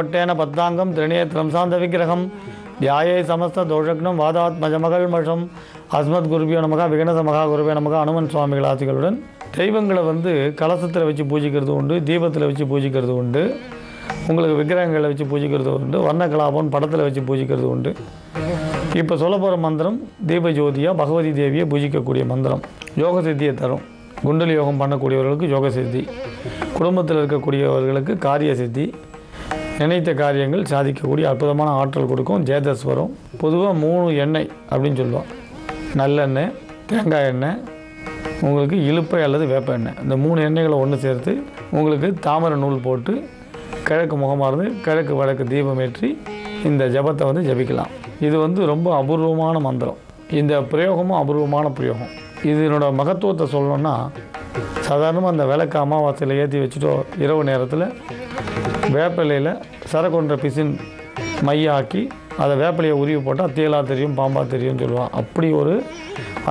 பட்டேன பத்னாங்கம் திரிநேத்திரம் சாந்த விக்கிரகம் தியாயே சமஸ்த தோஷக்னம் வாதாத்மஜமகள்மஷம் அஸ்மத் குருபியோ நமகா விகனச மகா குருபியோ நமகா அனுமன் சுவாமிகள் ஆசிகளுடன் தெய்வங்களை வந்து கலசத்தில் வச்சு பூஜிக்கிறது உண்டு, தீபத்தில் வச்சு பூஜிக்கிறது உண்டு, உங்களுக்கு விக்கிரகங்களை வச்சு பூஜிக்கிறது உண்டு, வர்ணகலாபம் படத்தில் வச்சு பூஜிக்கிறது உண்டு. இப்போ சொல்ல போகிற மந்திரம் தீபஜோதியாக பகவதி தேவியை பூஜிக்கக்கூடிய மந்திரம். யோக சித்தியை தரும். குண்டலி யோகம் பண்ணக்கூடியவர்களுக்கு யோக சித்தி, குடும்பத்தில் இருக்கக்கூடியவர்களுக்கு காரிய சித்தி, நினைத்த காரியங்கள் சாதிக்கக்கூடிய அற்புதமான ஆற்றல் கொடுக்கும். ஜேதஸ் வரும். பொதுவாக 3 எண்ணெய் அப்படின்னு சொல்லுவோம். நல்லெண்ணெய், தேங்காய் எண்ணெய், உங்களுக்கு இழுப்பை அல்லது வேப்ப எண்ணெய், இந்த 3 எண்ணெய்களை ஒன்று சேர்த்து உங்களுக்கு தாமரை நூல் போட்டு கிழக்கு முகமார்ந்து கிழக்கு வடக்கு தீபம் ஏற்றி இந்த ஜபத்தை வந்து ஜபிக்கலாம். இது வந்து ரொம்ப அபூர்வமான மந்திரம். இந்த பிரயோகமும் அபூர்வமான பிரயோகம். இதனோட மகத்துவத்தை சொல்லணும்னா, சாதாரணமாக அந்த விளக்கு அமாவாசையில் ஏற்றி வச்சுட்டோ இரவு நேரத்தில் வேப்பிலையில் சரக்கொன்ற பிசின் மையாக்கி அதை வேப்பிலையை உருவி போட்டால் தேலாக தெரியும், பாம்பாக தெரியும்னு சொல்லுவான். அப்படி ஒரு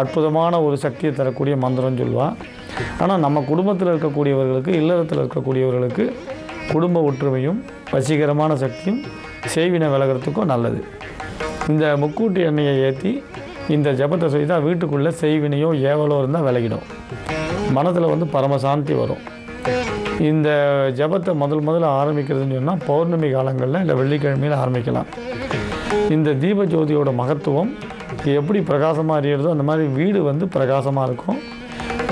அற்புதமான ஒரு சக்தியை தரக்கூடிய மந்திரம்னு சொல்லுவான். ஆனால் நம்ம குடும்பத்தில் இருக்கக்கூடியவர்களுக்கு, இல்லறத்தில் இருக்கக்கூடியவர்களுக்கு குடும்ப ஒற்றுமையும் வசீகரமான சக்தியும் செய்வினை விலகிறதுக்கும் நல்லது. இந்த முக்கூட்டு எண்ணெயை ஏற்றி இந்த ஜபத்தை செய்தால் வீட்டுக்குள்ளே செய்வினையோ ஏவலோ இருந்தால் விலகிடும். மனதில் வந்து பரமசாந்தி வரும். இந்த ஜபத்தை முதல்ல ஆரம்பிக்கிறதுன்னு சொன்னால் பௌர்ணமி காலங்களில் இல்லை வெள்ளிக்கிழமையில் ஆரம்பிக்கலாம். இந்த தீபஜோதியோட மகத்துவம் எப்படி பிரகாசமாக அறியறதோ அந்த மாதிரி வீடு வந்து பிரகாசமாக இருக்கும்.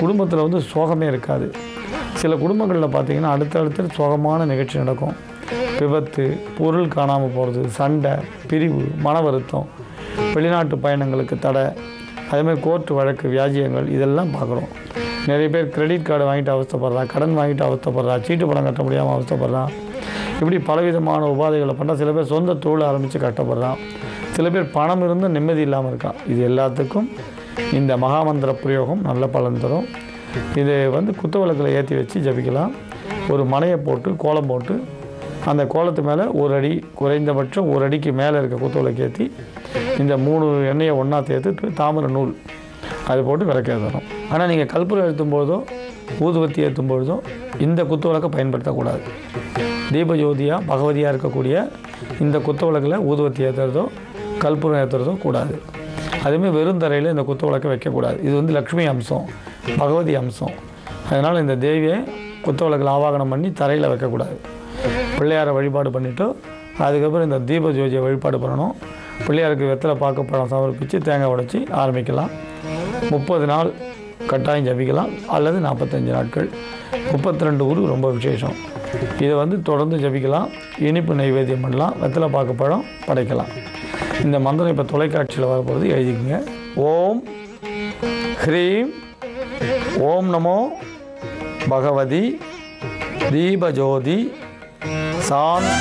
குடும்பத்தில் வந்து சோகமே இருக்காது. சில குடும்பங்களில் பார்த்திங்கன்னா அடுத்தடுத்து சோகமான நிகழ்ச்சி நடக்கும். விபத்து, பொருள் காணாமல் போகிறது, சண்டை, பிரிவு, மன வருத்தம், வெளிநாட்டு பயணங்களுக்கு தடை, அதேமாதிரி கோர்ட்டு வழக்கு, வியாஜியங்கள், இதெல்லாம் பார்க்குறோம். நிறைய பேர் கிரெடிட் கார்டு வாங்கிட்டு அவஸ்தைப்படுறா, கடன் வாங்கிட்டு அவஸ்தைப்படுறா, சீட்டு பணம் கட்ட முடியாமல் அவஸ்தைப்படுறான். இப்படி பலவிதமான உபாதைகளை பண்ணால் சில பேர் சொந்த தொழில் ஆரம்பித்து கஷ்டப்படுறான். சில பேர் பணம் இருந்து நிம்மதி இல்லாமல் இருக்கான். இது எல்லாத்துக்கும் இந்த மகாமந்திர பிரயோகம் நல்ல பலன் தரும். இதை வந்து குத்துவிளக்கில் ஏற்றி வச்சு ஜபிக்கலாம். ஒரு மனையை போட்டு கோலம் போட்டு அந்த கோலத்து மேலே 1 அடி, குறைந்தபட்சம் 1 அடிக்கு மேலே இருக்க குத்துவிளக்கு ஏற்றி இந்த 3 எண்ணெயை ஒன்றா சேர்த்து தாமரை நூல் அது போட்டு விளக்கேற்றணும். ஆனால் நீங்கள் கற்பூரம் ஏற்றும் பொழுதோ ஊதுவத்தி ஏற்றும் பொழுதோ இந்த குத்துவிளக்கை பயன்படுத்தக்கூடாது. தீபஜோதியாக பகவதியாக இருக்கக்கூடிய இந்த குத்துவிளக்கில் ஊதுவத்தி ஏற்றுறதோ கற்பூரம் ஏற்றுறதோ கூடாது. அதுவுமே வெறும் தரையில் இந்த குத்துவிளக்கை வைக்கக்கூடாது. இது வந்து லக்ஷ்மி அம்சம், பகவதி அம்சம். அதனால் இந்த தேவியை குத்துவிளக்கில் ஆவாகனம் பண்ணி தரையில் வைக்கக்கூடாது. பிள்ளையாரை வழிபாடு பண்ணிவிட்டு அதுக்கப்புறம் இந்த தீபஜோதியை வழிபாடு பண்ணணும். பிள்ளையாருக்கு வெத்தலை பாக்கு பழம் சமர்ப்பித்து தேங்காய் உடைச்சி ஆரம்பிக்கலாம். 30 நாள் கட்டாயம் ஜபிக்கலாம் அல்லது 45 நாட்கள். 32 ஊர் ரொம்ப விசேஷம். இதை வந்து தொடர்ந்து ஜபிக்கலாம். இனிப்பு நைவேத்தியம் பண்ணலாம், வெத்தலை பாக்கு பழம் படைக்கலாம். இந்த மந்திரம் இப்போ தொலைக்காட்சியில் வரப்போகிறது, எழுதிக்கங்க. ஓம் ஹ்ரீம் ஓம் நமோ பகவதி தீபஜோதி சாந்தி